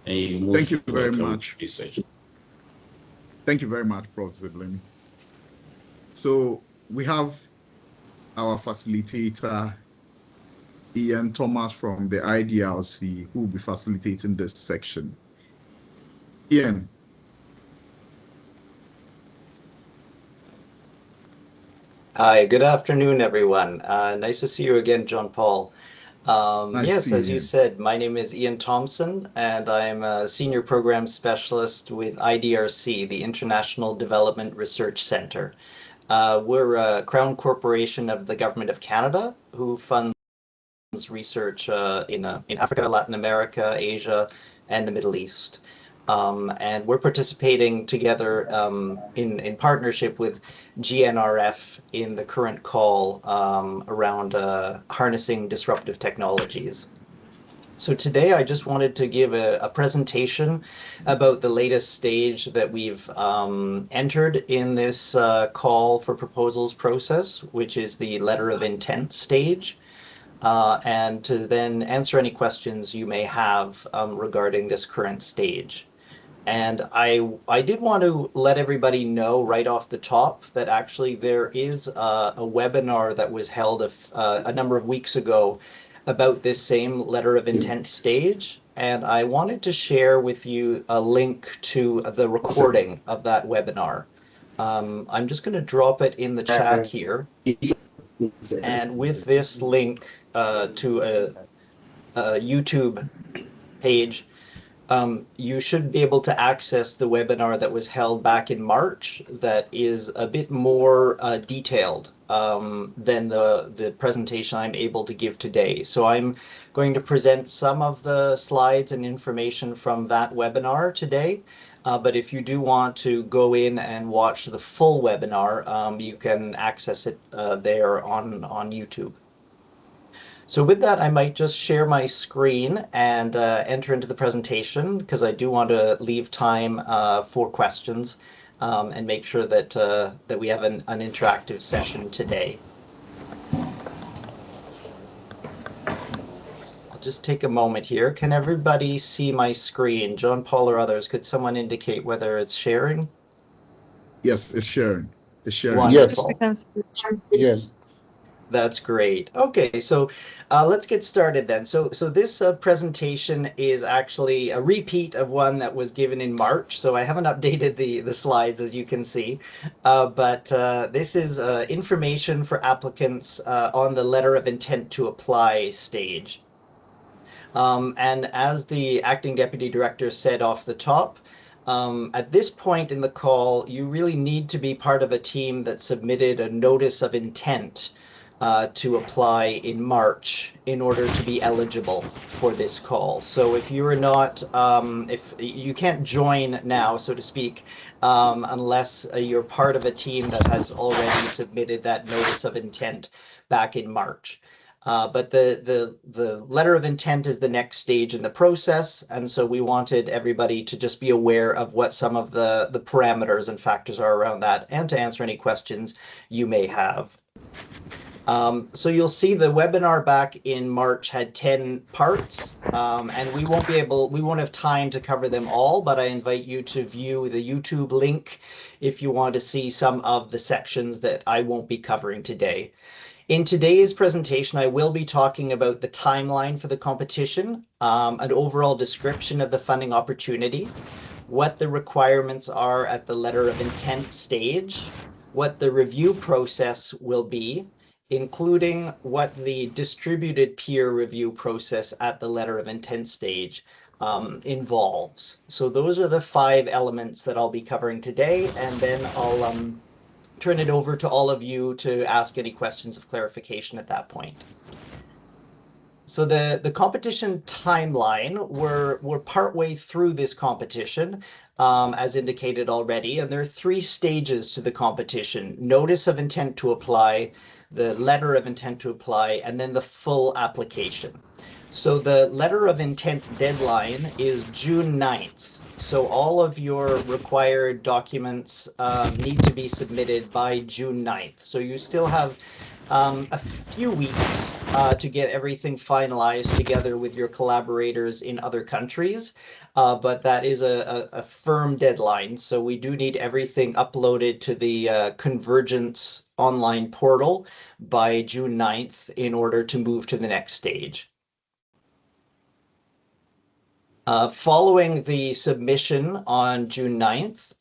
and you're most Thank you very much. To this session. Thank you very much, Prof. Zebulon. So we have our facilitator, Ian Thomas from the IDRC, who will be facilitating this section. Ian. Hi, good afternoon, everyone. Nice to see you again, John Paul. Yes, as you said, my name is Ian Thompson, and I'm a Senior Program Specialist with IDRC, the International Development Research Center. We're a Crown Corporation of the Government of Canada who funds research in Africa, Latin America, Asia, and the Middle East. And we're participating together in partnership with GNRF in the current call around harnessing disruptive technologies. So today I just wanted to give a presentation about the latest stage that we've entered in this call for proposals process, which is the letter of intent stage. And to then answer any questions you may have regarding this current stage. And I did want to let everybody know right off the top that actually there is a webinar that was held a number of weeks ago about this same letter of intent stage. And I wanted to share with you a link to the recording of that webinar. I'm just going to drop it in the chat here. And with this link to a YouTube page, you should be able to access the webinar that was held back in March that is a bit more detailed than the presentation I'm able to give today. So I'm going to present some of the slides and information from that webinar today. But if you do want to go in and watch the full webinar, you can access it there on YouTube. So with that, I might just share my screen and enter into the presentation because I do want to leave time for questions and make sure that that we have an interactive session today. I'll just take a moment here. Can everybody see my screen? John Paul or others, could someone indicate whether it's sharing? Yes, it's sharing. It's sharing. Wonderful. Yes. That's great. Okay, so let's get started then. So this presentation is actually a repeat of one that was given in March. So I haven't updated the slides, as you can see, but this is information for applicants on the letter of intent to apply stage. And as the acting deputy director said off the top, at this point in the call, you really need to be part of a team that submitted a notice of intent to apply in March in order to be eligible for this call. So if you are not, if you can't join now, so to speak, unless you're part of a team that has already submitted that notice of intent back in March. But the letter of intent is the next stage in the process, and so we wanted everybody to just be aware of what some of the parameters and factors are around that, and to answer any questions you may have. So you'll see the webinar back in March had 10 parts, and we won't have time to cover them all, but I invite you to view the YouTube link if you want to see some of the sections that I won't be covering today. In today's presentation, I will be talking about the timeline for the competition, an overall description of the funding opportunity, what the requirements are at the letter of intent stage, what the review process will be, including what the distributed peer review process at the letter of intent stage involves. So those are the 5 elements that I'll be covering today, and then I'll turn it over to all of you to ask any questions of clarification at that point. So the competition timeline, we're partway through this competition, as indicated already, and there are 3 stages to the competition: notice of intent to apply, the letter of intent to apply, and then the full application. So the letter of intent deadline is June 9th. So all of your required documents need to be submitted by June 9th. So you still have a few weeks to get everything finalized together with your collaborators in other countries, but that is a firm deadline. So we do need everything uploaded to the Convergence online portal by June 9th in order to move to the next stage. Following the submission on June 9th,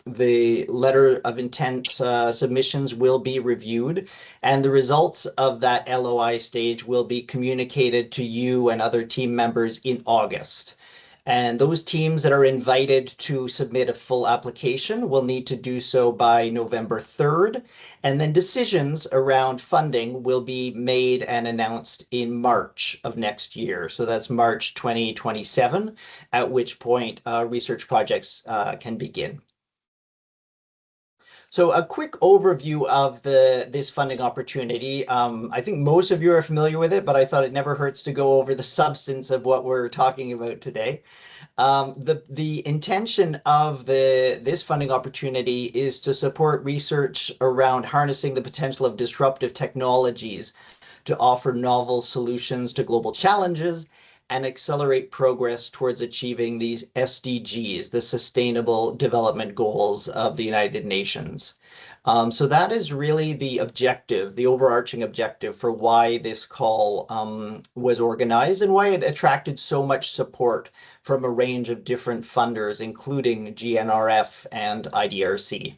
the letter of intent submissions will be reviewed, and the results of that LOI stage will be communicated to you and other team members in August. And those teams that are invited to submit a full application will need to do so by November 3rd. And then decisions around funding will be made and announced in March of next year. So that's March 2027, at which point research projects can begin. So a quick overview of this funding opportunity. I think most of you are familiar with it, but I thought it never hurts to go over the substance of what we're talking about today. The intention of this funding opportunity is to support research around harnessing the potential of disruptive technologies to offer novel solutions to global challenges and accelerate progress towards achieving these SDGs, the Sustainable Development Goals of the United Nations. So that is really the objective, the overarching objective for why this call was organized and why it attracted so much support from a range of different funders, including GNRF and IDRC.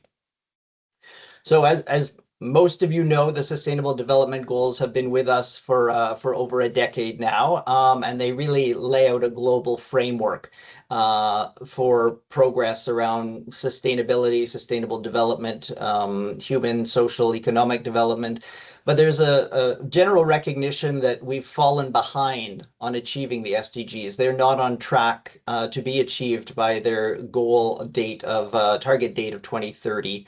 So as most of you know, the Sustainable Development Goals have been with us for over a decade now, and they really lay out a global framework for progress around sustainability, sustainable development, human, social, economic development. But there's a general recognition that we've fallen behind on achieving the SDGs. They're not on track to be achieved by their goal date of target date of 2030.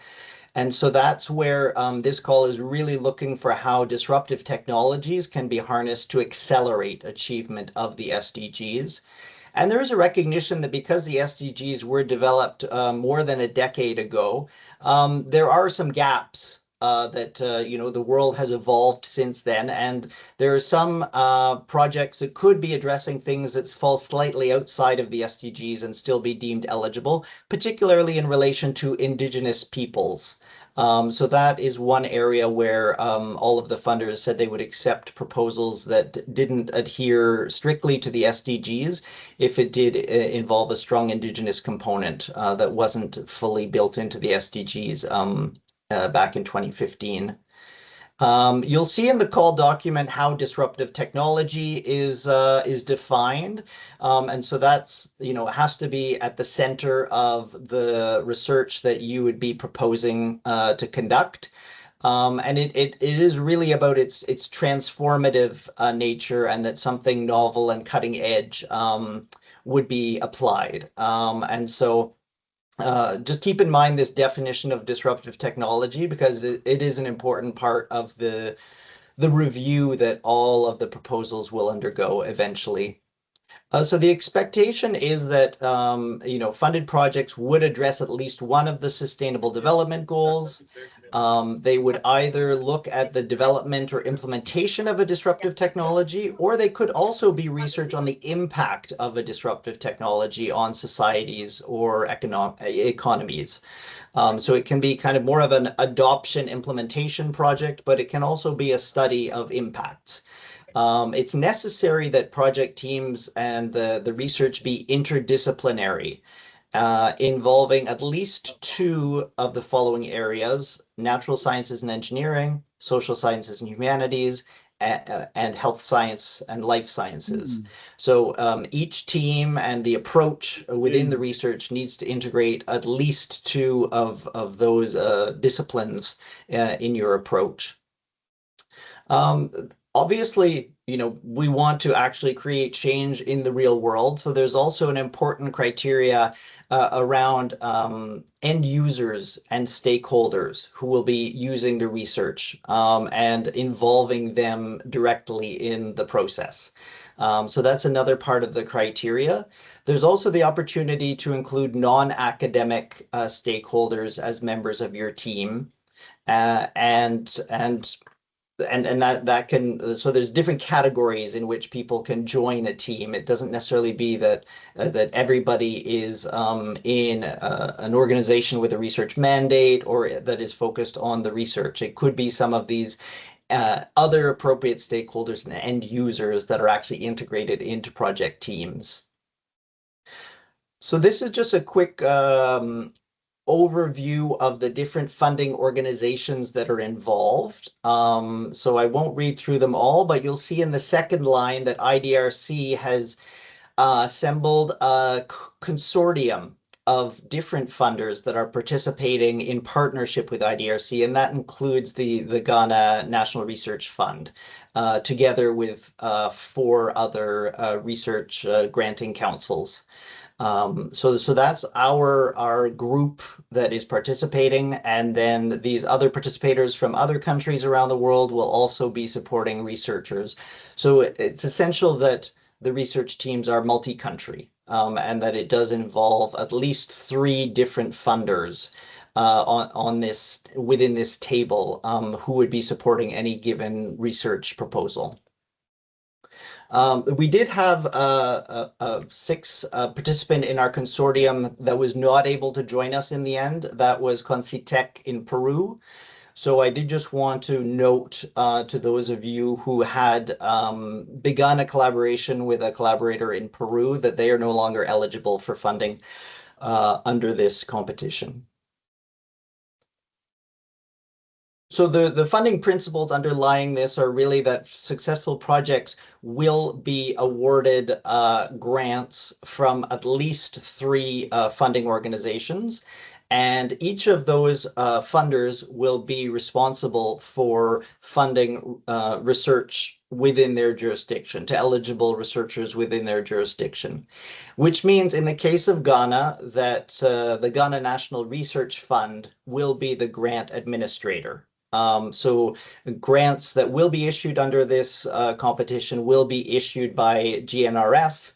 And so that's where this call is really looking for how disruptive technologies can be harnessed to accelerate achievement of the SDGs. And there is a recognition that because the SDGs were developed more than a decade ago, there are some gaps that the world has evolved since then, and there are some projects that could be addressing things that fall slightly outside of the SDGs and still be deemed eligible, particularly in relation to Indigenous peoples. So that is one area where all of the funders said they would accept proposals that didn't adhere strictly to the SDGs if it did involve a strong Indigenous component that wasn't fully built into the SDGs back in 2015. You'll see in the call document how disruptive technology is defined, and so that's has to be at the center of the research that you would be proposing to conduct. And it is really about its transformative nature, and that something novel and cutting edge would be applied. And so just keep in mind this definition of disruptive technology, because it is an important part of the review that all of the proposals will undergo eventually. So the expectation is that funded projects would address at least one of the Sustainable Development Goals. They would either look at the development or implementation of a disruptive technology, or they could also be research on the impact of a disruptive technology on societies or economies. So it can be kind of more of an adoption implementation project, but it can also be a study of impacts. It's necessary that project teams and the research be interdisciplinary, involving at least two of the following areas: natural sciences and engineering, social sciences and humanities, and health science and life sciences. So each team and the approach within the research needs to integrate at least two of those disciplines in your approach. Obviously, we want to actually create change in the real world. So there's also an important criteria around end users and stakeholders who will be using the research and involving them directly in the process. So that's another part of the criteria. There's also the opportunity to include non-academic stakeholders as members of your team. And and that can, so there's different categories in which people can join a team. It doesn't necessarily be that that everybody is in an organization with a research mandate or that is focused on the research. It could be some of these other appropriate stakeholders and end users that are actually integrated into project teams. So this is just a quick overview of the different funding organizations that are involved. So I won't read through them all, but you'll see in the second line that IDRC has assembled a consortium of different funders that are participating in partnership with IDRC, and that includes the Ghana National Research Fund, together with 4 other research granting councils. So that's our group that is participating, and then these other participators from other countries around the world will also be supporting researchers. So it's essential that the research teams are multi-country, and that it does involve at least 3 different funders on this within this table who would be supporting any given research proposal. We did have a 6th participant in our consortium that was not able to join us in the end. That was Concitec in Peru. So I did just want to note to those of you who had begun a collaboration with a collaborator in Peru that they are no longer eligible for funding under this competition. So the funding principles underlying this are really that successful projects will be awarded grants from at least 3 funding organizations. And each of those funders will be responsible for funding research within their jurisdiction, to eligible researchers within their jurisdiction. Which means in the case of Ghana that the Ghana National Research Fund will be the grant administrator. So grants that will be issued under this competition will be issued by GNRF,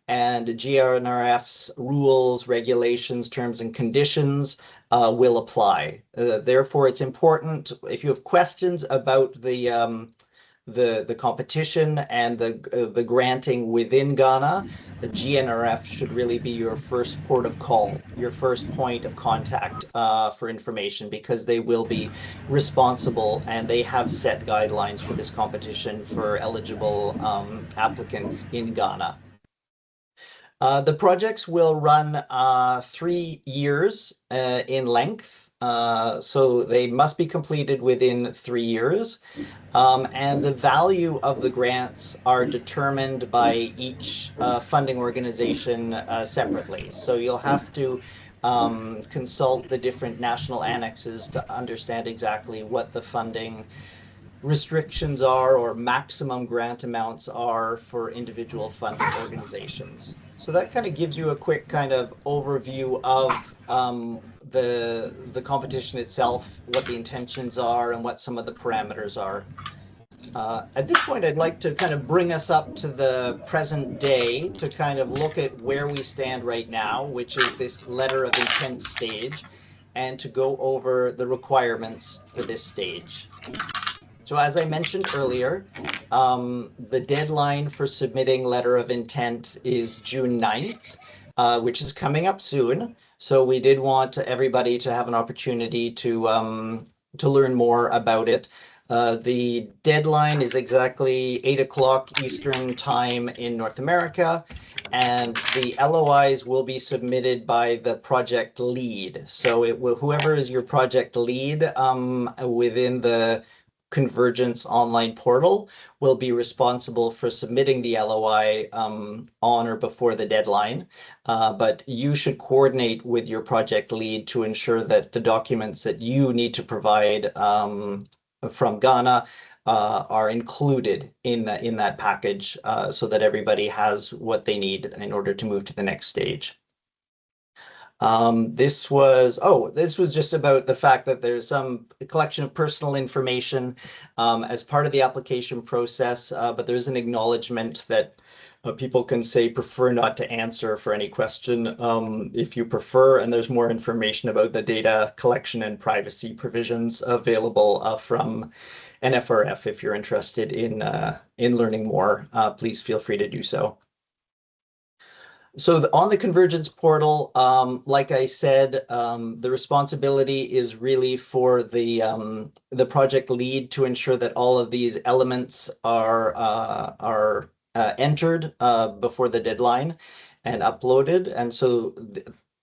and GNRF's rules, regulations, terms, and conditions will apply. Therefore, it's important if you have questions about the competition and the granting within Ghana, the GNRF should really be your first port of call, your first point of contact for information, because they will be responsible and they have set guidelines for this competition for eligible applicants in Ghana. The projects will run 3 years in length, so they must be completed within 3 years. And the value of the grants are determined by each funding organization separately. So you'll have to consult the different national annexes to understand exactly what the funding restrictions are or maximum grant amounts are for individual funding organizations. So that kind of gives you a quick kind of overview of the competition itself, what the intentions are, and what some of the parameters are. At this point, I'd like to kind of bring us up to the present day to kind of look at where we stand right now, which is this letter of intent stage, and to go over the requirements for this stage. So as I mentioned earlier, the deadline for submitting letter of intent is June 9th, which is coming up soon. So we did want everybody to have an opportunity to learn more about it. The deadline is exactly 8 o'clock Eastern time in North America, and the LOIs will be submitted by the project lead. So it will, whoever is your project lead within the Convergence online portal will be responsible for submitting the LOI on or before the deadline. But you should coordinate with your project lead to ensure that the documents that you need to provide from Ghana are included in that package so that everybody has what they need in order to move to the next stage. This was just about the fact that there's some collection of personal information as part of the application process, but there's an acknowledgement that People can say prefer not to answer for any question if you prefer, and there's more information about the data collection and privacy provisions available from NFRF. If you're interested in learning more, please feel free to do so. So on the Convergence portal, like I said, the responsibility is really for the project lead to ensure that all of these elements are entered before the deadline and uploaded. And so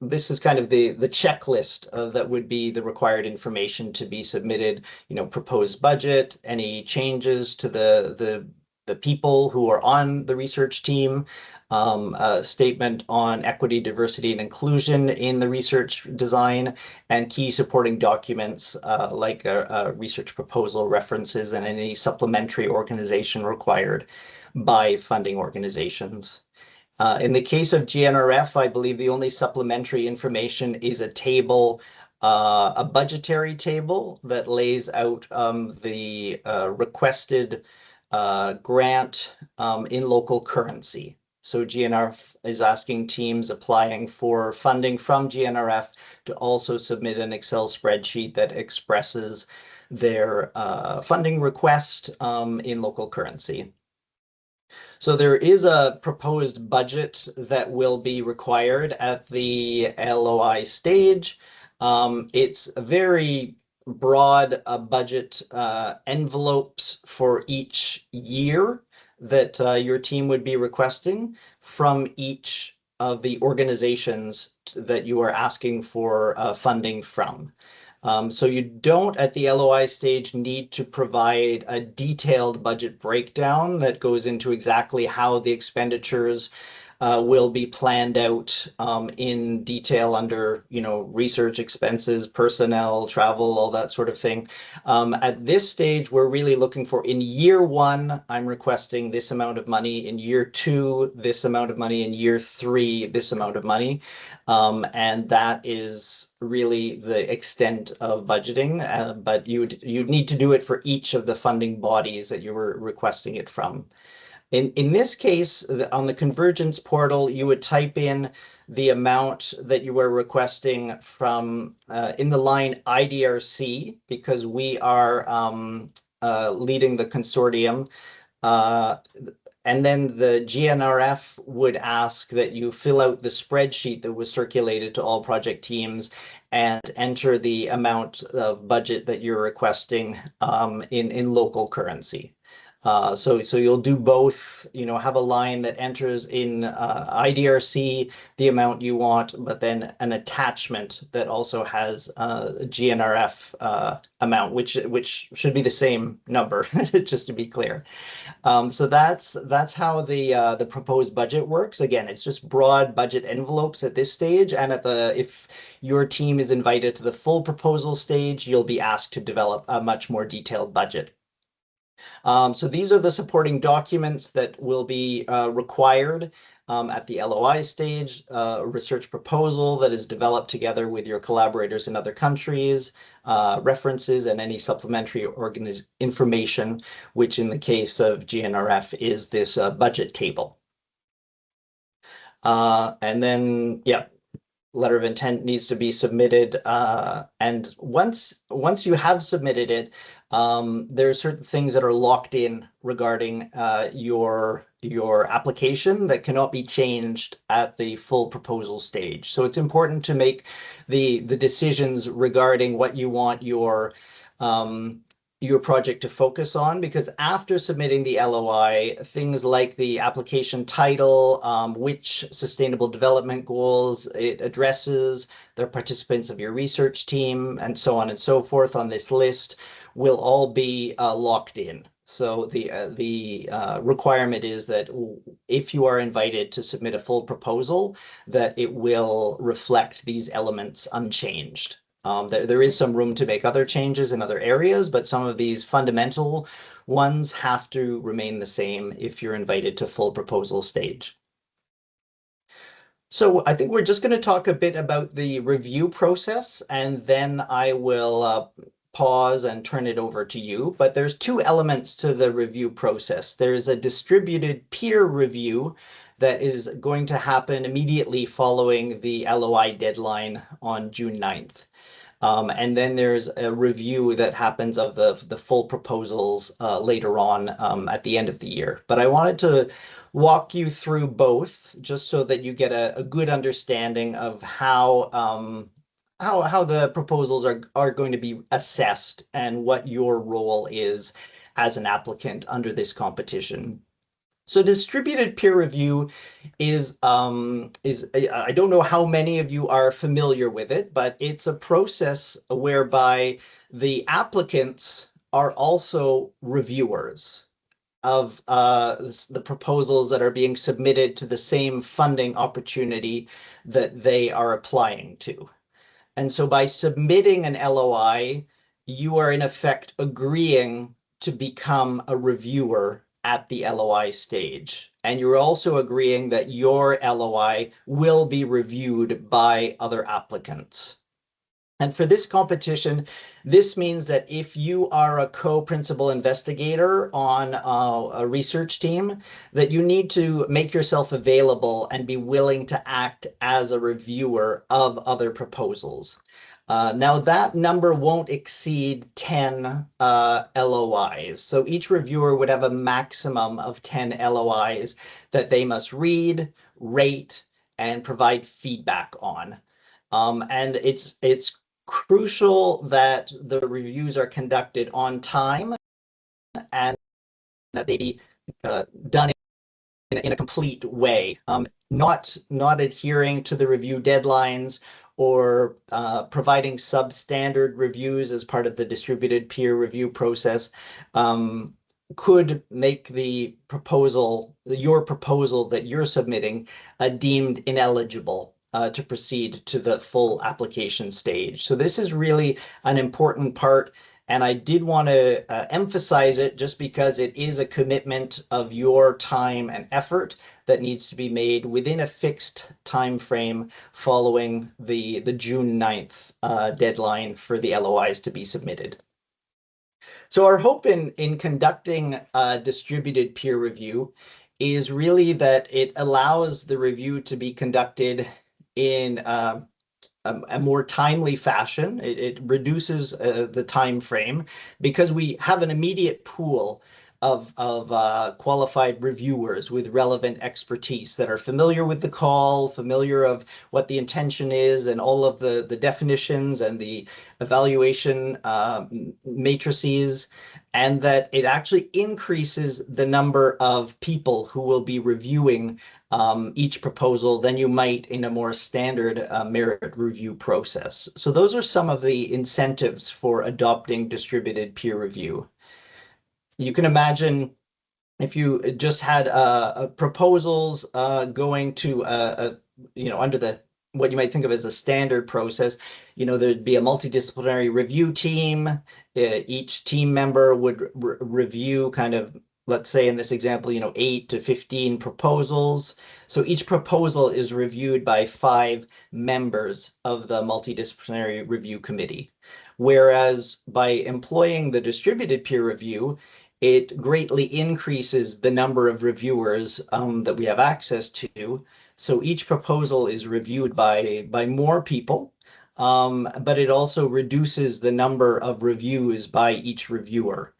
this is kind of the checklist that would be the required information to be submitted. You know, proposed budget, any changes to the people who are on the research team, a statement on equity, diversity, and inclusion in the research design, and key supporting documents like a research proposal, references, and any supplementary organization required by funding organizations. In the case of GNRF, I believe the only supplementary information is a table, a budgetary table that lays out the requested grant in local currency. So GNRF is asking teams applying for funding from GNRF to also submit an Excel spreadsheet that expresses their funding request in local currency. So there is a proposed budget that will be required at the LOI stage. It's a very broad budget envelopes for each year that your team would be requesting from each of the organizations that you are asking for funding from. So you don't, at the LOI stage, need to provide a detailed budget breakdown that goes into exactly how the expenditures will be planned out in detail under, you know, research expenses, personnel, travel, all that sort of thing. At this stage, we're really looking for, in year one, I'm requesting this amount of money. In year two, this amount of money. In year three, this amount of money. And that is really the extent of budgeting, but you'd need to do it for each of the funding bodies that you were requesting it from. In this case, on the Convergence portal, you would type in the amount that you were requesting from in the line IDRC, because we are leading the consortium. And then the GNRF would ask that you fill out the spreadsheet that was circulated to all project teams and enter the amount of budget that you're requesting in local currency. So you'll do both, you know, have a line that enters in IDRC the amount you want, but then an attachment that also has GNRF amount, which should be the same number, just to be clear. So that's how the proposed budget works. Again, it's just broad budget envelopes at this stage, and if your team is invited to the full proposal stage, you'll be asked to develop a much more detailed budget. So these are the supporting documents that will be required at the LOI stage, a research proposal that is developed together with your collaborators in other countries, references, and any supplementary information, which in the case of GNRF is this budget table. And then, yeah, letter of intent needs to be submitted. And once you have submitted it, there are certain things that are locked in regarding your application that cannot be changed at the full proposal stage. So it's important to make the decisions regarding what you want your project to focus on, because after submitting the LOI, things like the application title, which sustainable development goals it addresses, the participants of your research team, and so on and so forth on this list will all be locked in. So the requirement is that if you are invited to submit a full proposal, that it will reflect these elements unchanged. There is some room to make other changes in other areas, but some of these fundamental ones have to remain the same if you're invited to full proposal stage. So I think we're just going to talk a bit about the review process, and then I will pause and turn it over to you, but there's two elements to the review process. There's a distributed peer review that is going to happen immediately following the LOI deadline on June 9th. And then there's a review that happens of the full proposals later on at the end of the year. But I wanted to walk you through both just so that you get a good understanding of how the proposals are going to be assessed and what your role is as an applicant under this competition. So distributed peer review is I don't know how many of you are familiar with it, but it's a process whereby the applicants are also reviewers of the proposals that are being submitted to the same funding opportunity that they are applying to. And so by submitting an LOI, you are in effect agreeing to become a reviewer at the LOI stage. And you're also agreeing that your LOI will be reviewed by other applicants. And for this competition, this means that if you are a co-principal investigator on a research team, that you need to make yourself available and be willing to act as a reviewer of other proposals. Now that number won't exceed 10 LOIs. So each reviewer would have a maximum of 10 LOIs that they must read, rate, and provide feedback on. And it's crucial that the reviews are conducted on time and that they be done in a complete way, not adhering to the review deadlines or providing substandard reviews as part of the distributed peer review process could make the proposal, your proposal that you're submitting, deemed ineligible to proceed to the full application stage. So this is really an important part, and I did want to emphasize it just because it is a commitment of your time and effort that needs to be made within a fixed time frame following the June 9th deadline for the LOIs to be submitted. So our hope in conducting distributed peer review is really that it allows the review to be conducted in a more timely fashion. It reduces the time frame because we have an immediate pool of qualified reviewers with relevant expertise that are familiar with the call, familiar of what the intention is and all of the definitions and the evaluation matrices, and that it actually increases the number of people who will be reviewing each proposal than you might in a more standard merit review process. So those are some of the incentives for adopting distributed peer review. You can imagine if you just had proposals going to under the what you might think of as a standard process, there'd be a multidisciplinary review team. Each team member would review kind of, let's say in this example, 8 to 15 proposals. So each proposal is reviewed by 5 members of the multidisciplinary review committee. Whereas by employing the distributed peer review, it greatly increases the number of reviewers that we have access to. So each proposal is reviewed by more people, but it also reduces the number of reviews by each reviewer.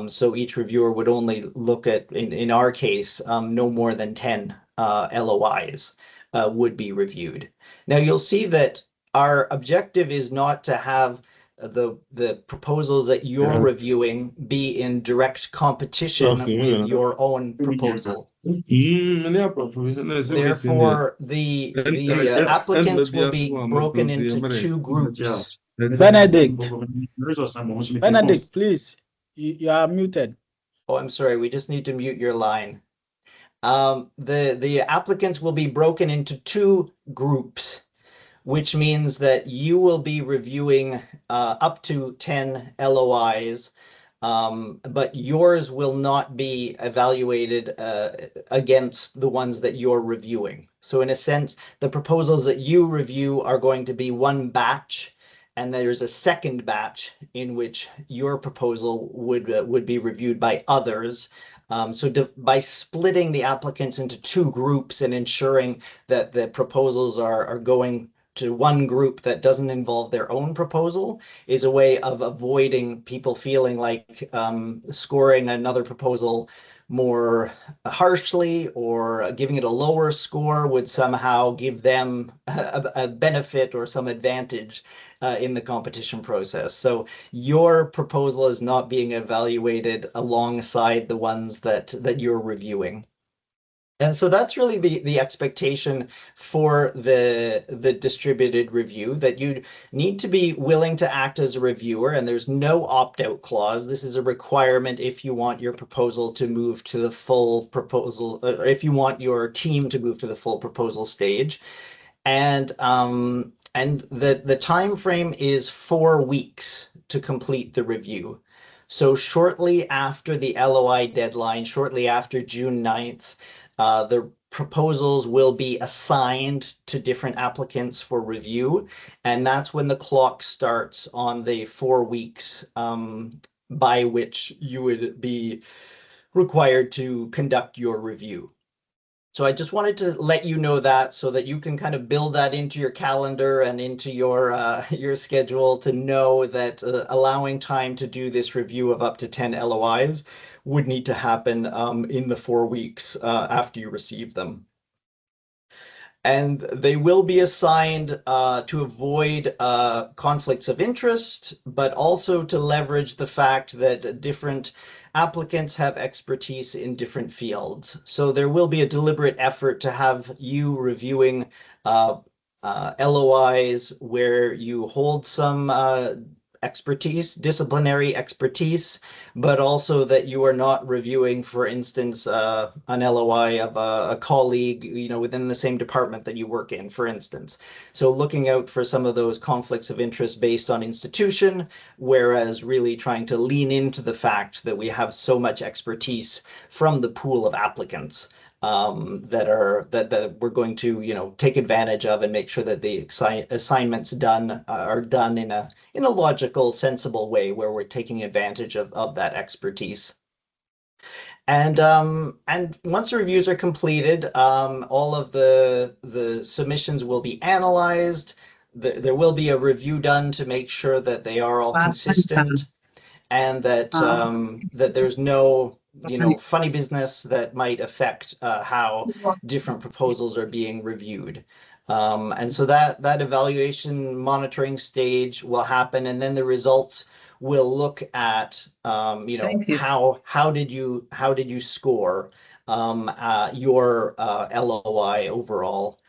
So each reviewer would only look at, in our case, no more than 10 LOIs would be reviewed. Now you'll see that our objective is not to have the proposals that you're reviewing be in direct competition with your own proposal. Therefore, the applicants will be broken into 2 groups. Benedict, please, you are muted. Oh, I'm sorry, we just need to mute your line. The applicants will be broken into 2 groups, which means that you will be reviewing up to 10 LOIs, but yours will not be evaluated against the ones that you're reviewing. So in a sense, the proposals that you review are going to be one batch, and there's a second batch in which your proposal would be reviewed by others. By splitting the applicants into two groups and ensuring that the proposals are going to one group that doesn't involve their own proposal is a way of avoiding people feeling like scoring another proposal more harshly or giving it a lower score would somehow give them a benefit or some advantage in the competition process. So your proposal is not being evaluated alongside the ones that you're reviewing. And so that's really the expectation for the distributed review, that you need to be willing to act as a reviewer, and there's no opt-out clause. This is a requirement if you want your proposal to move to the full proposal, or if you want your team to move to the full proposal stage. And the time frame is 4 weeks to complete the review. So shortly after the LOI deadline, shortly after June 9th, the proposals will be assigned to different applicants for review, and that's when the clock starts on the 4 weeks by which you would be required to conduct your review. So I just wanted to let you know that so that you can kind of build that into your calendar and into your schedule to know that allowing time to do this review of up to 10 LOIs would need to happen in the 4 weeks after you receive them. And they will be assigned to avoid conflicts of interest, but also to leverage the fact that different applicants have expertise in different fields. So there will be a deliberate effort to have you reviewing LOIs where you hold some expertise, disciplinary expertise, but also that you are not reviewing, for instance, an LOI of a colleague, within the same department that you work in, for instance. So looking out for some of those conflicts of interest based on institution, whereas really trying to lean into the fact that we have so much expertise from the pool of applicants that we're going to take advantage of and make sure that the assignments are done in a logical, sensible way where we're taking advantage of that expertise. And once the reviews are completed, all of the submissions will be analyzed. There will be a review done to make sure that they are all consistent and that that there's no funny business that might affect how different proposals are being reviewed. And so that evaluation monitoring stage will happen, and then the results will look at how did you score your LOI overall.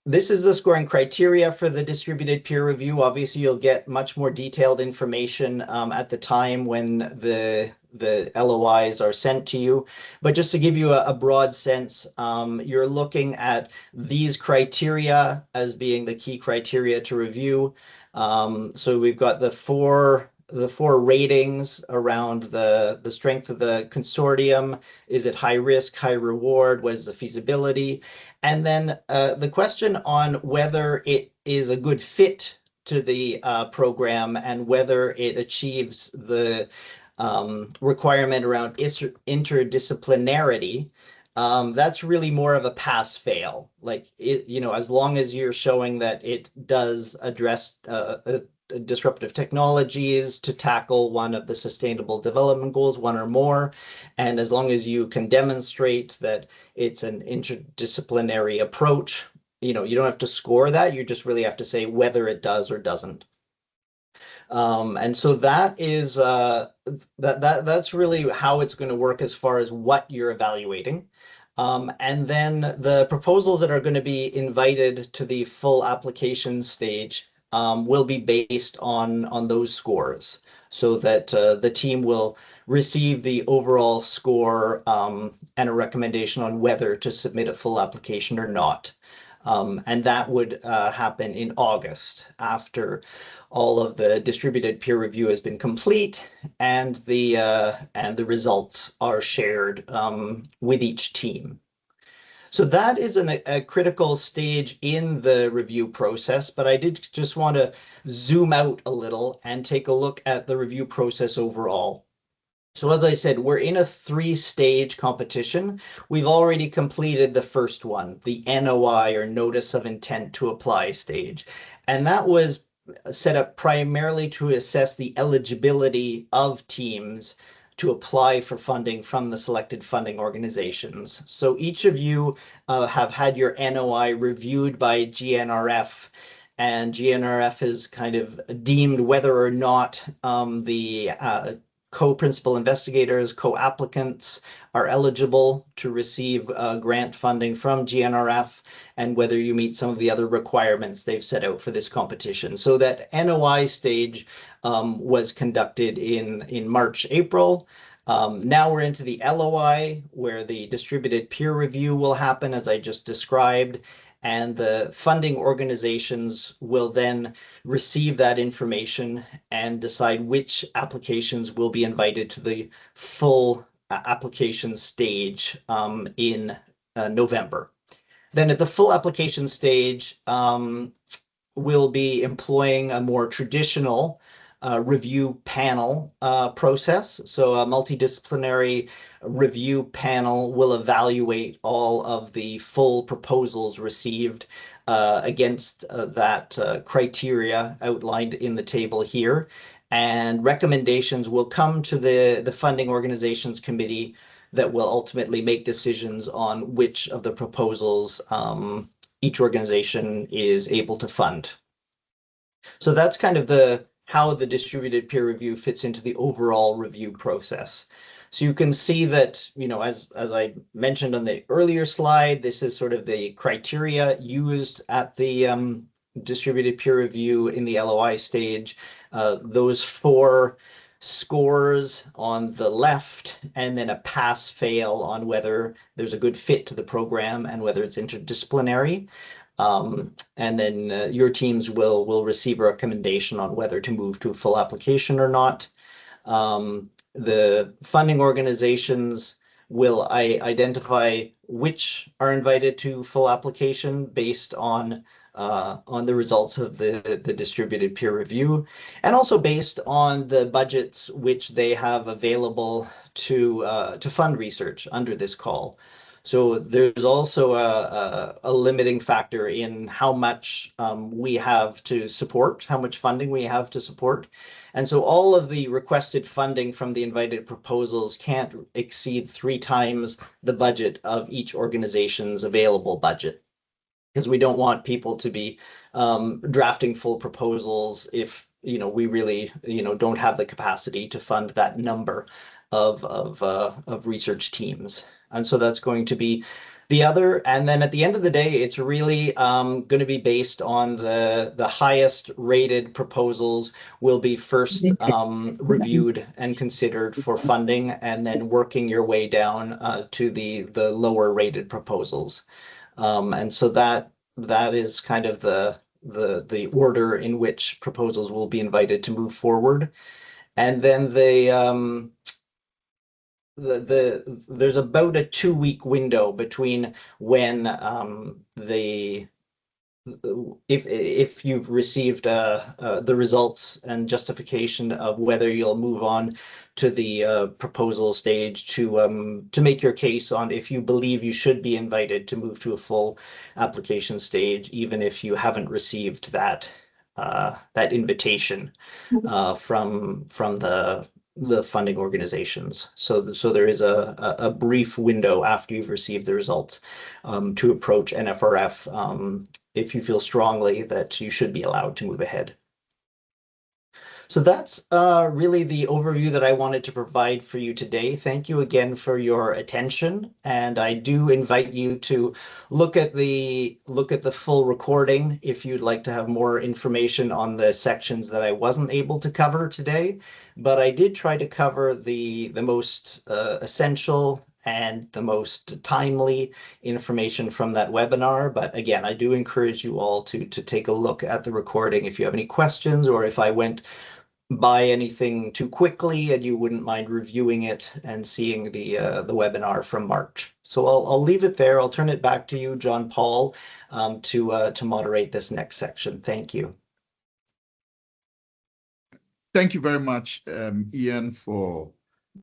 This is the scoring criteria for the distributed peer review. Obviously, you'll get much more detailed information at the time when the LOIs are sent to you. But just to give you a broad sense, you're looking at these criteria as being the key criteria to review. So we've got the four ratings around the strength of the consortium. Is it high risk, high reward? What is the feasibility? And then the question on whether it is a good fit to the program and whether it achieves the requirement around interdisciplinarity. That's really more of a pass-fail. Like, as long as you're showing that it does address disruptive technologies to tackle one of the sustainable development goals, one or more, and as long as you can demonstrate that it's an interdisciplinary approach, you don't have to score that. You just really have to say whether it does or doesn't. And so that is that's really how it's going to work as far as what you're evaluating. And then the proposals that are going to be invited to the full application stage will be based on those scores, so that the team will receive the overall score and a recommendation on whether to submit a full application or not. And that would happen in August after all of the distributed peer review has been complete and the results are shared with each team. So that is a critical stage in the review process, but I did just want to zoom out a little and take a look at the review process overall. So as I said, we're in a 3-stage competition. We've already completed the first one, the NOI, or Notice of Intent to Apply stage. And that was set up primarily to assess the eligibility of teams to apply for funding from the selected funding organizations. So each of you have had your NOI reviewed by GNRF, and GNRF has kind of deemed whether or not the co-principal investigators, co-applicants are eligible to receive grant funding from GNRF, and whether you meet some of the other requirements they've set out for this competition. So that NOI stage was conducted in March, April. Now we're into the LOI, where the distributed peer review will happen, as I just described, and the funding organizations will then receive that information and decide which applications will be invited to the full application stage in November. Then at the full application stage, we'll be employing a more traditional review panel process. So a multidisciplinary review panel will evaluate all of the full proposals received against that criteria outlined in the table here. And recommendations will come to the funding organizations committee that will ultimately make decisions on which of the proposals each organization is able to fund. So that's kind of how the distributed peer review fits into the overall review process. So you can see that, as I mentioned on the earlier slide, this is sort of the criteria used at the distributed peer review in the LOI stage. Those 4 scores on the left, and then a pass-fail on whether there's a good fit to the program and whether it's interdisciplinary. And then your teams will receive a recommendation on whether to move to a full application or not. The funding organizations will identify which are invited to full application based on the results of the distributed peer review, and also based on the budgets which they have available to fund research under this call. So there's also a limiting factor in how much we have to support, how much funding we have to support. And so all of the requested funding from the invited proposals can't exceed 3 times the budget of each organization's available budget, because we don't want people to be drafting full proposals if we really don't have the capacity to fund that number of research teams. And so that's going to be the other. And then at the end of the day, it's really going to be based on the highest rated proposals will be first reviewed and considered for funding, and then working your way down to the lower rated proposals. And so that is kind of the order in which proposals will be invited to move forward. And then there's about a 2-week window between when if you've received the results and justification of whether you'll move on to the proposal stage to make your case on if you believe you should be invited to move to a full application stage, even if you haven't received that invitation from the funding organizations. So there is a brief window after you've received the results to approach NFRF if you feel strongly that you should be allowed to move ahead. So that's really the overview that I wanted to provide for you today. Thank you again for your attention, and I do invite you to look at the full recording if you'd like to have more information on the sections that I wasn't able to cover today. But I did try to cover the most essential and the most timely information from that webinar. But again, I do encourage you all to take a look at the recording if you have any questions, or if I went buy anything too quickly and you wouldn't mind reviewing it and seeing the webinar from March. So I'll leave it there. I'll turn it back to you, John Paul, to moderate this next section. Thank you. Thank you very much, Ian, for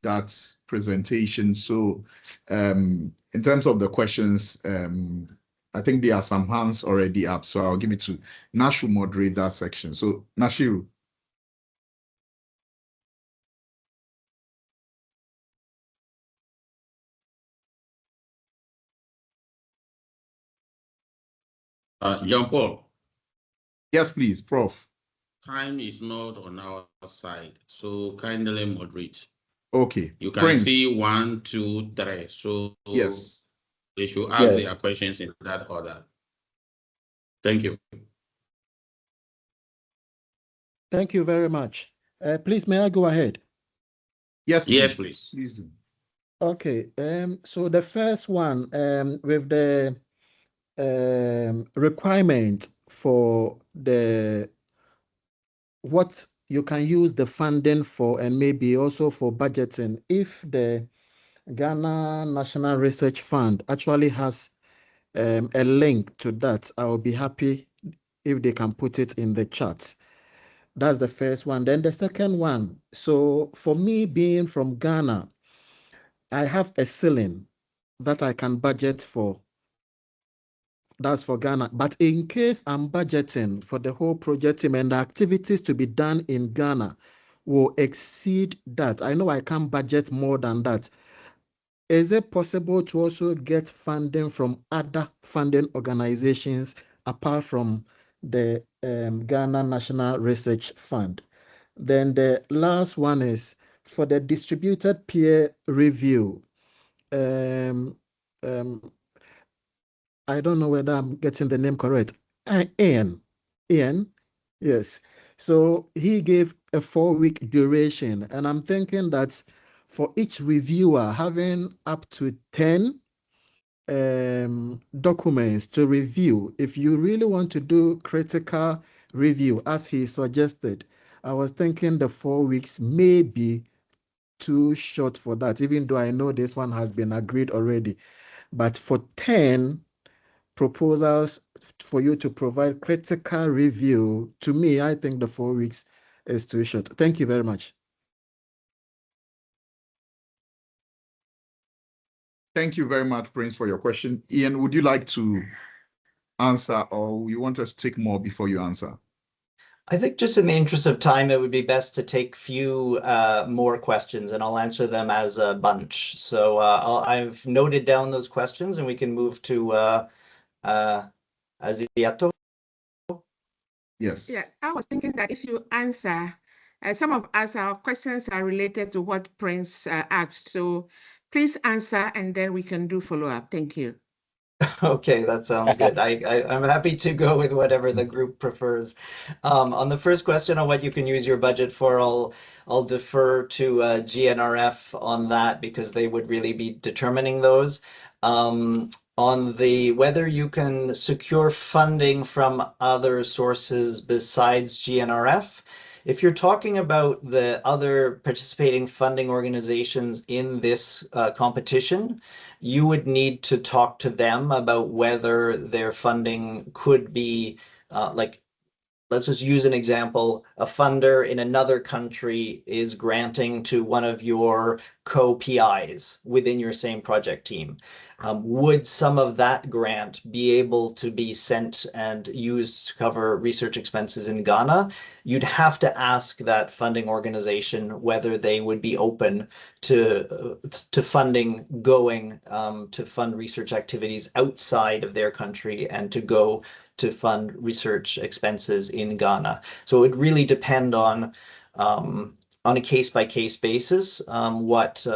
that presentation. So in terms of the questions, I think there are some hands already up, so I'll give it to Nash to moderate that section. So Nashiru. John Paul. Yes, please, Prof. Time is not on our side, so kindly moderate. Okay. You can Prince. see 1, 2, 3. So yes, they should ask their questions in that order. Thank you. Thank you very much. Please, may I go ahead? Yes, please. Yes, please. Please do. Okay. So the first one, with the requirement for what you can use the funding for, and maybe also for budgeting, if the Ghana National Research Fund actually has a link to that, I will be happy if they can put it in the chat. That's the first one. Then the second one, so for me being from Ghana, I have a ceiling that I can budget for. That's for Ghana. But in case I'm budgeting for the whole project team and the activities to be done in Ghana will exceed that, I know I can't budget more than that. Is it possible to also get funding from other funding organizations apart from the Ghana National Research Fund? Then the last one is for the distributed peer review. I don't know whether I'm getting the name correct. Ian, yes. So he gave a 4-week duration, and I'm thinking that for each reviewer having up to 10 documents to review, if you really want to do critical review, as he suggested, I was thinking the 4 weeks may be too short for that, even though I know this one has been agreed already. But for 10 proposals for you to provide critical review, to me, I think the 4 weeks is too short. Thank you very much. Thank you very much, Prince, for your question. Ian, would you like to answer, or you want us to take more before you answer? I think just in the interest of time, it would be best to take few more questions, and I'll answer them as a bunch. So I've noted down those questions, and we can move to Aziato. Yes. Yeah, I was thinking that if you answer, some of us, our questions are related to what Prince asked. So please answer, and then we can do follow-up. Thank you. Okay, that sounds good. I'm happy to go with whatever the group prefers. On the first question on what you can use your budget for, I'll defer to GNRF on that, because they would really be determining those. On the whether you can secure funding from other sources besides GNRF, if you're talking about the other participating funding organizations in this competition, you would need to talk to them about whether their funding could be like, let's just use an example. A funder in another country is granting to one of your co-PIs within your same project team. Would some of that grant be able to be sent and used to cover research expenses in Ghana? You'd have to ask that funding organization whether they would be open to funding going to fund research activities outside of their country and to go to fund research expenses in Ghana. So it would really depend on a case-by-case basis what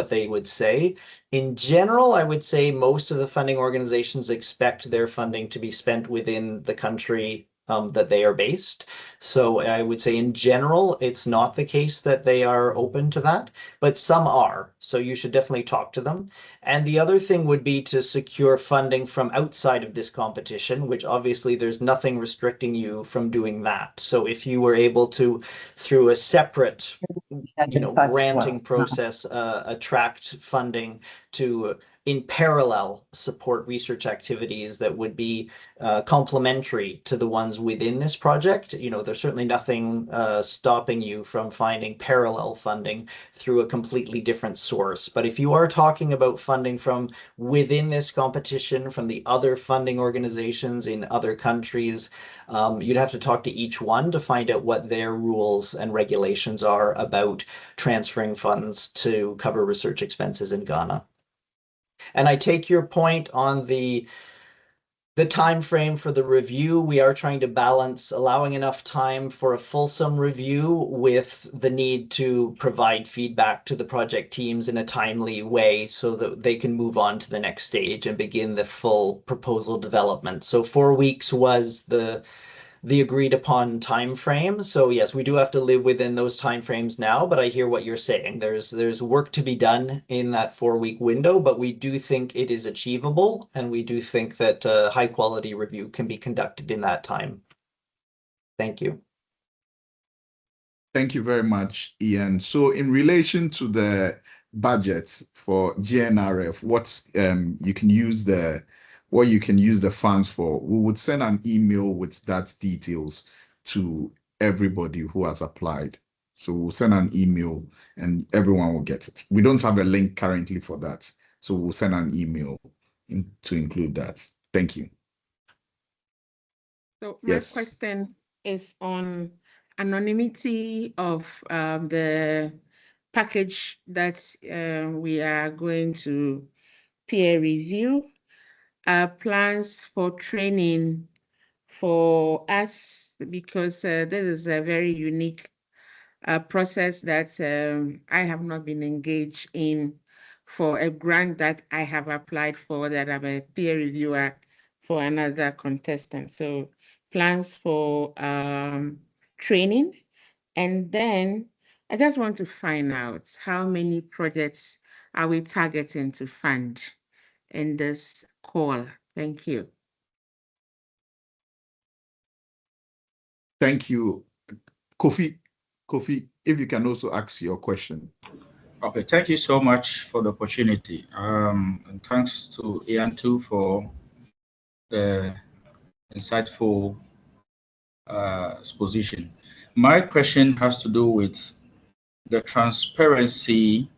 they would say. In general, I would say most of the funding organizations expect their funding to be spent within the country that they are based. So I would say in general, it's not the case that they are open to that, but some are. So you should definitely talk to them. And the other thing would be to secure funding from outside of this competition, which obviously there's nothing restricting you from doing that. So if you were able to, through a separate, granting process, attract funding to in parallel support research activities that would be complementary to the ones within this project. There's certainly nothing stopping you from finding parallel funding through a completely different source. But if you are talking about funding from within this competition, from the other funding organizations in other countries, you'd have to talk to each one to find out what their rules and regulations are about transferring funds to cover research expenses in Ghana. And I take your point on the time frame for the review. We are trying to balance allowing enough time for a fulsome review with the need to provide feedback to the project teams in a timely way so that they can move on to the next stage and begin the full proposal development. So 4 weeks was the agreed upon time frame. So yes, we do have to live within those time frames now, but I hear what you're saying. There's work to be done in that 4-week window, but we do think it is achievable, and we do think that high quality review can be conducted in that time. Thank you. Thank you very much, Ian. So in relation to the budget for GNRF, what you can use the funds for, we would send an email with that details to everybody who has applied. So we'll send an email and everyone will get it. We don't have a link currently for that. So we'll send an email to include that. Thank you. So my question is on anonymity of the package that we are going to peer review. Plans for training for us, because this is a very unique process that I have not been engaged in for a grant that I have applied for, that I'm a peer reviewer for another contestant. So plans for training. And then I just want to find out how many projects are we targeting to fund in this call. Thank you. Thank you. Kofi, if you can also ask your question. Okay, thank you so much for the opportunity. And thanks to Ian too for the insightful exposition. My question has to do with the transparency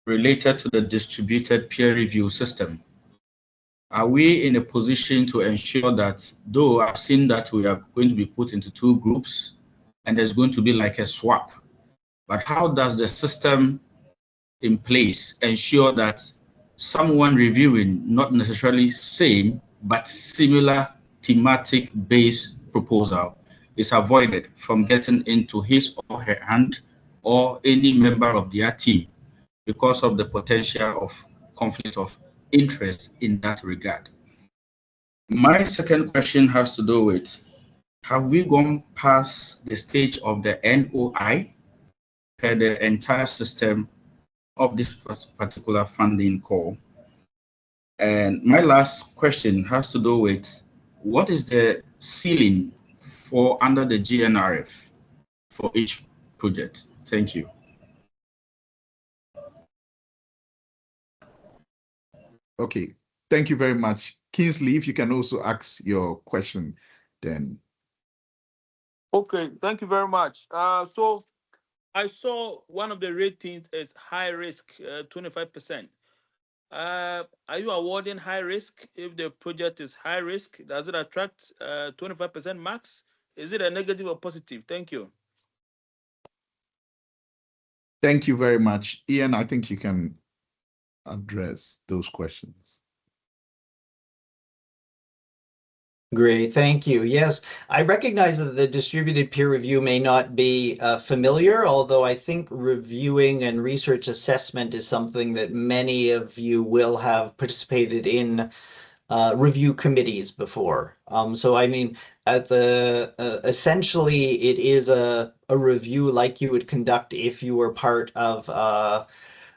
related to the distributed peer review system. Are we in a position to ensure that, though I've seen that we are going to be put into 2 groups and there's going to be like a swap, but how does the system in place ensure that someone reviewing not necessarily same but similar thematic based proposal is avoided from getting into his or her hand or any member of their team because of the potential of conflict of interest in that regard? My second question has to do with, have we gone past the stage of the NOI per the entire system of this particular funding call? And my last question has to do with, what is the ceiling for under the GNRF for each project? Thank you. Okay, thank you very much. Kingsley, if you can also ask your question then. Okay, thank you very much. So I saw one of the ratings is high risk, 25%. Are you awarding high risk if the project is high risk? Does it attract 25% max? Is it a negative or positive? Thank you. Thank you very much. Ian, I think you can address those questions. Great, thank you. Yes, I recognize that the distributed peer review may not be familiar, although I think reviewing and research assessment is something that many of you will have participated in review committees before. So I mean, at the essentially, it is a review like you would conduct if you were part of a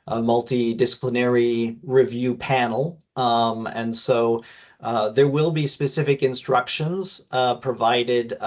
multidisciplinary review panel. And so there will be specific instructions provided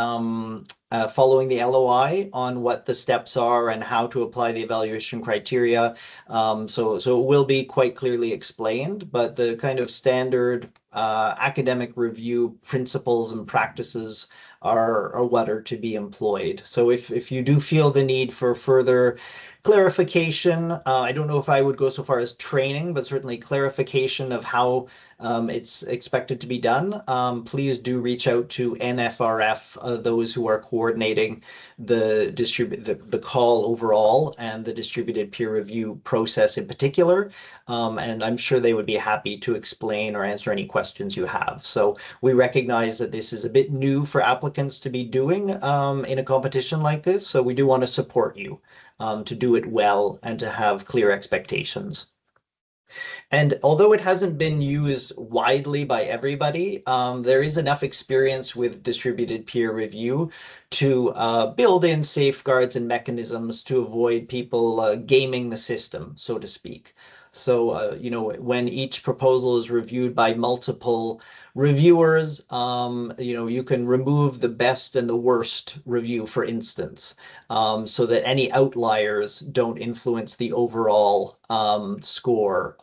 following the LOI on what the steps are and how to apply the evaluation criteria. So it will be quite clearly explained, but the kind of standard academic review principles and practices are what are to be employed. So if you do feel the need for further clarification, I don't know if I would go so far as training, but certainly clarification of how it's expected to be done, please do reach out to NFRF, those who are coordinating the call overall and the distributed peer review process in particular. And I'm sure they would be happy to explain or answer any questions you have. So we recognize that this is a bit new for applicants to be doing in a competition like this. So we do want to support you to do it well and to have clear expectations. And although it hasn't been used widely by everybody, there is enough experience with distributed peer review to build in safeguards and mechanisms to avoid people gaming the system, so to speak. So, you know, when each proposal is reviewed by multiple reviewers, you know, you can remove the best and the worst review, for instance, so that any outliers don't influence the overall score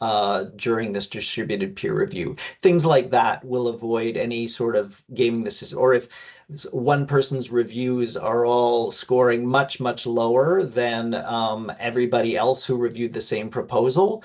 during this distributed peer review. Things like that will avoid any sort of gaming the system. Or if one person's reviews are all scoring much, much lower than everybody else who reviewed the same proposal,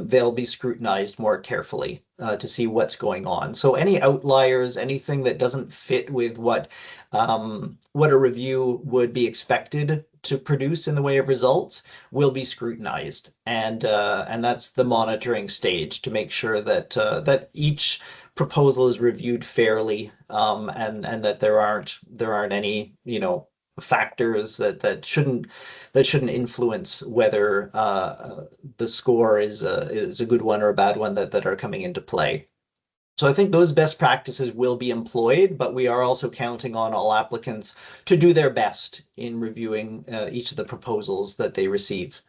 they'll be scrutinized more carefully to see what's going on. So any outliers, anything that doesn't fit with what a review would be expected to produce in the way of results will be scrutinized, and that's the monitoring stage to make sure that that each proposal is reviewed fairly, and that there aren't any, you know, factors that shouldn't influence whether the score is a good one or a bad one that are coming into play. So I think those best practices will be employed, but we are also counting on all applicants to do their best in reviewing each of the proposals that they receive.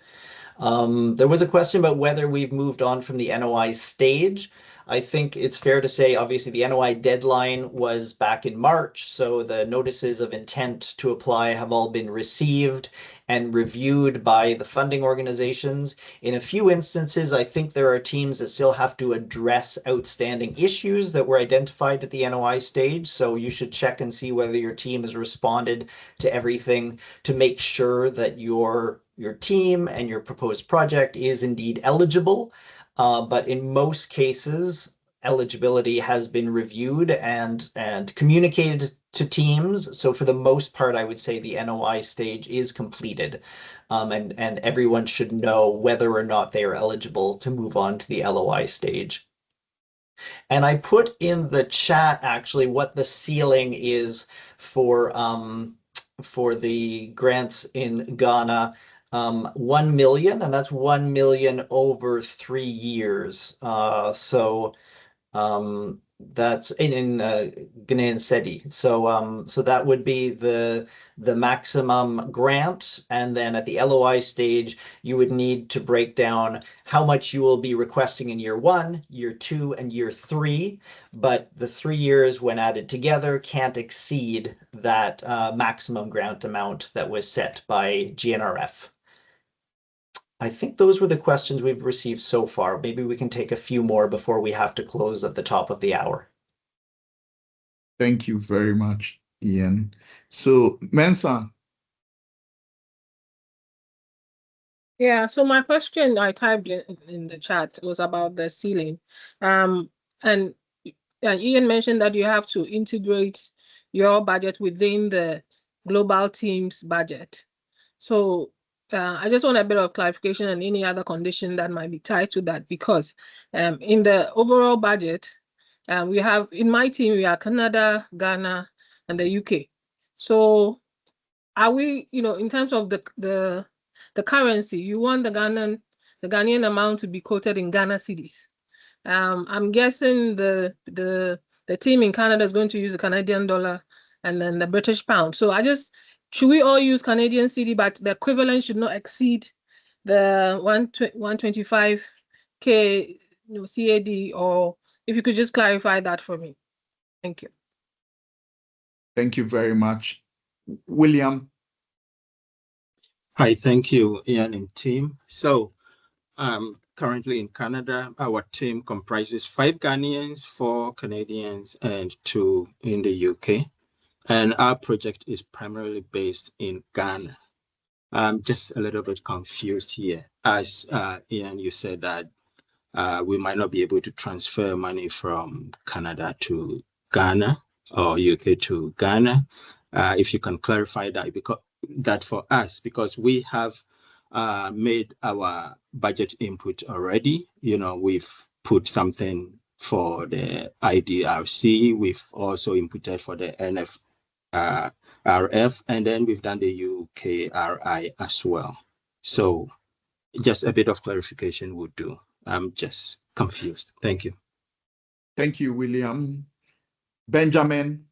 There was a question about whether we've moved on from the NOI stage. I think it's fair to say, obviously, the NOI deadline was back in March, so the notices of intent to apply have all been received and reviewed by the funding organizations. In a few instances, I think there are teams that still have to address outstanding issues that were identified at the NOI stage, so you should check and see whether your team has responded to everything to make sure that your team and your proposed project is indeed eligible. But in most cases, eligibility has been reviewed and communicated to teams. So for the most part, I would say the NOI stage is completed, and everyone should know whether or not they are eligible to move on to the LOI stage. And I put in the chat actually what the ceiling is for the grants in Ghana. 1 million, and that's 1 million over 3 years. So that's in Ghanaian cedi. So that would be the maximum grant, and then at the LOI stage, you would need to break down how much you will be requesting in year 1, year 2, and year 3. But the 3 years, when added together, can't exceed that maximum grant amount that was set by GNRF. I think those were the questions we've received so far. Maybe we can take a few more before we have to close at the top of the hour. Thank you very much, Ian. So, Mensa. Yeah, so my question I typed in the chat was about the ceiling. And Ian mentioned that you have to integrate your budget within the global team's budget. So I just want a bit of clarification on any other condition that might be tied to that, because in the overall budget, we have, in my team, we are Canada, Ghana, and the UK. So are we, you know, in terms of the currency, you want the Ghanaian amount to be quoted in Ghana cedis. I'm guessing the team in Canada is going to use the Canadian dollar and then the British pound. So should we all use Canadian CD, but the equivalent should not exceed the 125K CAD, or if you could just clarify that for me. Thank you. Thank you very much. William. Hi, thank you, Ian and team. So currently in Canada, our team comprises 5 Ghanaians, 4 Canadians, and 2 in the UK. And our project is primarily based in Ghana. I'm just a little bit confused here. As Ian, you said that we might not be able to transfer money from Canada to Ghana or UK to Ghana. If you can clarify that, because that for us, because we have made our budget input already. You know, we've put something for the IDRC. We've also inputted for the NFRF, and then we've done the UKRI as well. So just a bit of clarification would do. I'm just confused. Thank you. Thank you, William. Benjamin.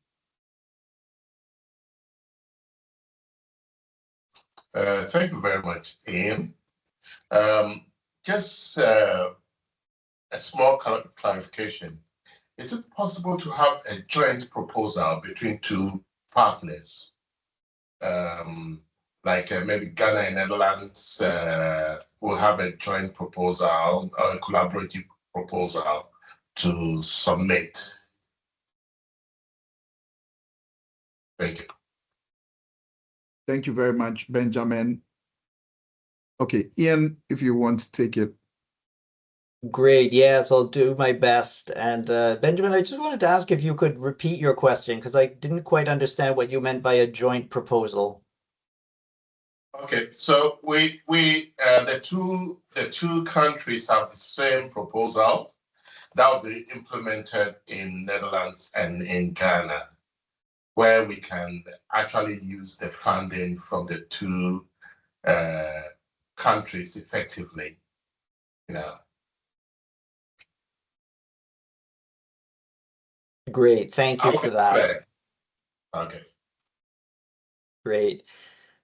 Thank you very much, Ian. Just a small clarification. Is it possible to have a joint proposal between 2 partners? Like maybe Ghana and Netherlands will have a joint proposal or a collaborative proposal to submit. Thank you. Thank you very much, Benjamin. Okay, Ian, if you want to take it. Great. Yes, I'll do my best. And Benjamin, I just wanted to ask if you could repeat your question, because I didn't quite understand what you meant by a joint proposal. Okay, so the two countries have the same proposal that will be implemented in Netherlands and in Ghana, where we can actually use the funding from the 2 countries effectively. Great. Thank you for that. Okay. Great.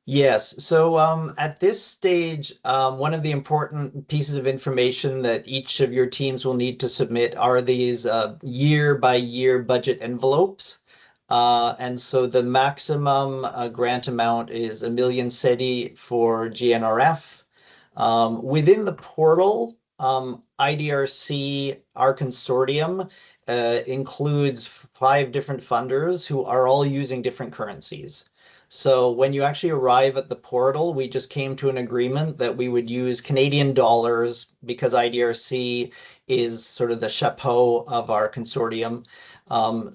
Yes. So at this stage, one of the important pieces of information that each of your teams will need to submit are these year-by-year budget envelopes. And so the maximum grant amount is 1 million cedi for GNRF. Within the portal, IDRC, our consortium, includes 5 different funders who are all using different currencies. So when you actually arrive at the portal, we just came to an agreement that we would use Canadian dollars because IDRC is sort of the chapeau of our consortium.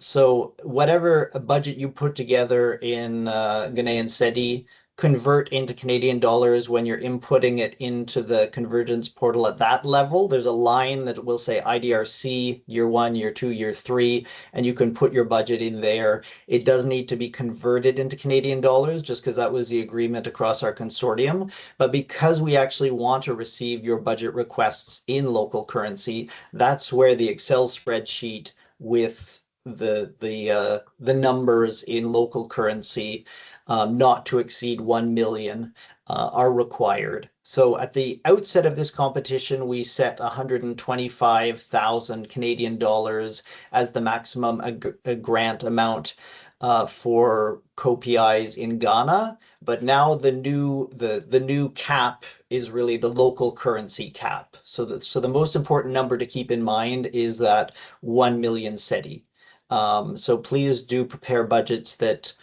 So whatever budget you put together in Ghanaian cedi, convert into Canadian dollars when you're inputting it into the convergence portal at that level. There's a line that will say IDRC year 1, year 2, year 3, and you can put your budget in there. It does need to be converted into Canadian dollars just because that was the agreement across our consortium. But because we actually want to receive your budget requests in local currency, that's where the Excel spreadsheet with the numbers in local currency not to exceed 1 million are required. So at the outset of this competition, we set 125,000 Canadian dollars as the maximum grant amount for COPIs in Ghana. But now the new cap is really the local currency cap. So the most important number to keep in mind is that 1 million cedi. So please do prepare budgets that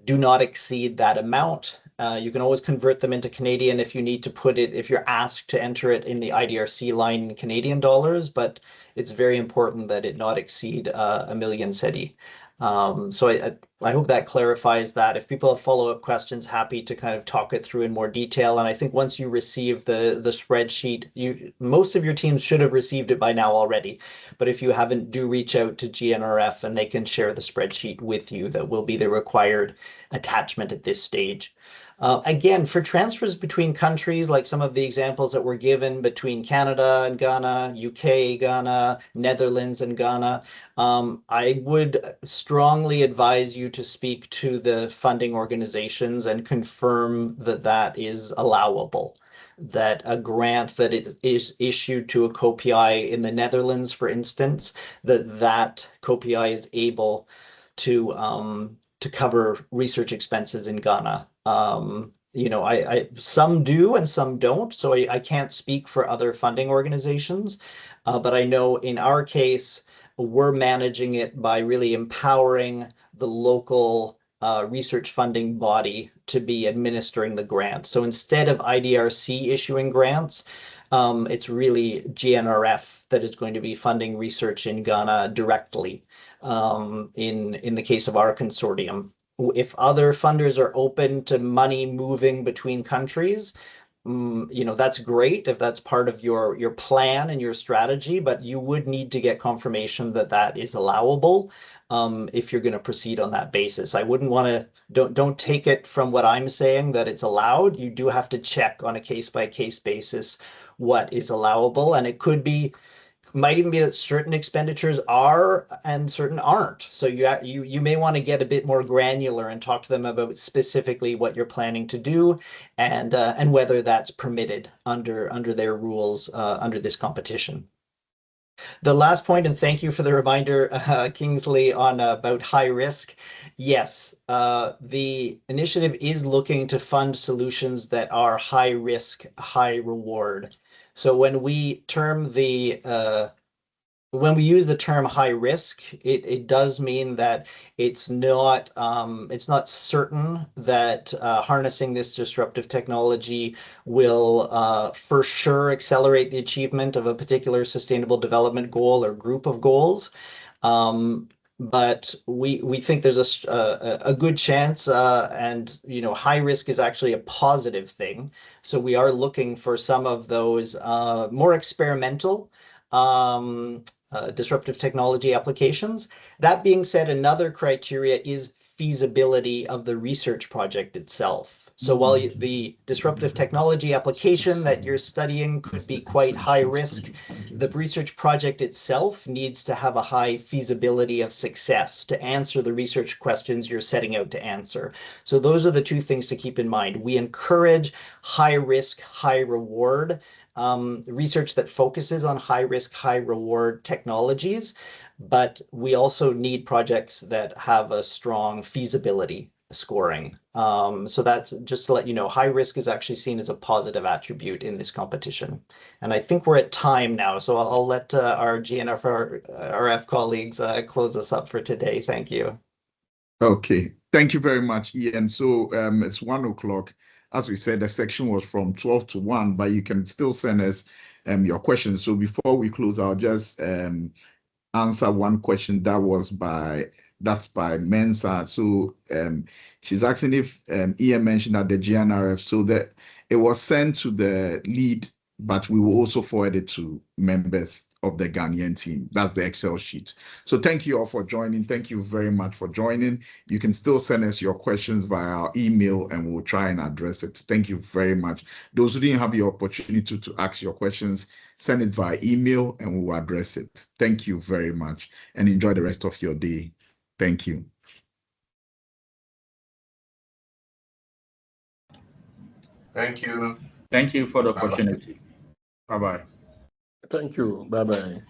do not exceed that amount. You can always convert them into Canadian if you need to put it, if you're asked to enter it in the IDRC line in Canadian dollars, but it's very important that it not exceed 1 million cedi. So I hope that clarifies that. If people have follow-up questions, happy to kind of talk it through in more detail. And I think once you receive the spreadsheet, most of your teams should have received it by now already. But if you haven't, do reach out to GNRF and they can share the spreadsheet with you. That will be the required attachment at this stage. Again, for transfers between countries, like some of the examples that were given between Canada and Ghana, UK, Ghana, Netherlands and Ghana, I would strongly advise you to speak to the funding organizations and confirm that that is allowable. That a grant that it is issued to a COPI in the Netherlands, for instance, that COPI is able to cover research expenses in Ghana. You know, some do and some don't, so I can't speak for other funding organizations, but I know in our case, we're managing it by really empowering the local research funding body to be administering the grant. So instead of IDRC issuing grants, it's really GNRF that is going to be funding research in Ghana directly in the case of our consortium. If other funders are open to money moving between countries, you know, that's great if that's part of your plan and your strategy, but you would need to get confirmation that that is allowable if you're going to proceed on that basis. I wouldn't want to, don't take it from what I'm saying that it's allowed. You do have to check on a case-by-case basis what is allowable, and it could be, might even be that certain expenditures are and certain aren't. So you may want to get a bit more granular and talk to them about specifically what you're planning to do and whether that's permitted under their rules under this competition. The last point, and thank you for the reminder, Kingsley, on about high risk. Yes, the initiative is looking to fund solutions that are high risk, high reward. So when we term when we use the term high risk, it does mean that it's not certain that harnessing this disruptive technology will for sure accelerate the achievement of a particular sustainable development goal or group of goals. But we think there's a good chance, and you know, high risk is actually a positive thing. So we are looking for some of those more experimental disruptive technology applications. That being said, another criteria is feasibility of the research project itself. So while the disruptive technology application that you're studying could be quite high risk, the research project itself needs to have a high feasibility of success to answer the research questions you're setting out to answer. So those are the two things to keep in mind. We encourage high risk, high reward research that focuses on high risk, high reward technologies, but we also need projects that have a strong feasibility scoring. So that's just to let you know, high risk is actually seen as a positive attribute in this competition. And I think we're at time now, so I'll let our GNRF colleagues close us up for today. Thank you. Okay, thank you very much, Ian. So it's 1 o'clock. As we said, the section was from 12 to 1, but you can still send us your questions. So before we close, I'll just answer one question that's by Mensa. So she's asking if Ian mentioned that the GNRF, so that it was sent to the lead, but we will also forward it to members of the Ghanaian team. That's the Excel sheet. So thank you all for joining. Thank you very much for joining. You can still send us your questions via our email and we'll try and address it. Thank you very much. Those who didn't have the opportunity to ask your questions, send it via email and we will address it. Thank you very much and enjoy the rest of your day. Thank you. Thank you. Thank you for the opportunity. Bye-bye. Thank you. Bye-bye.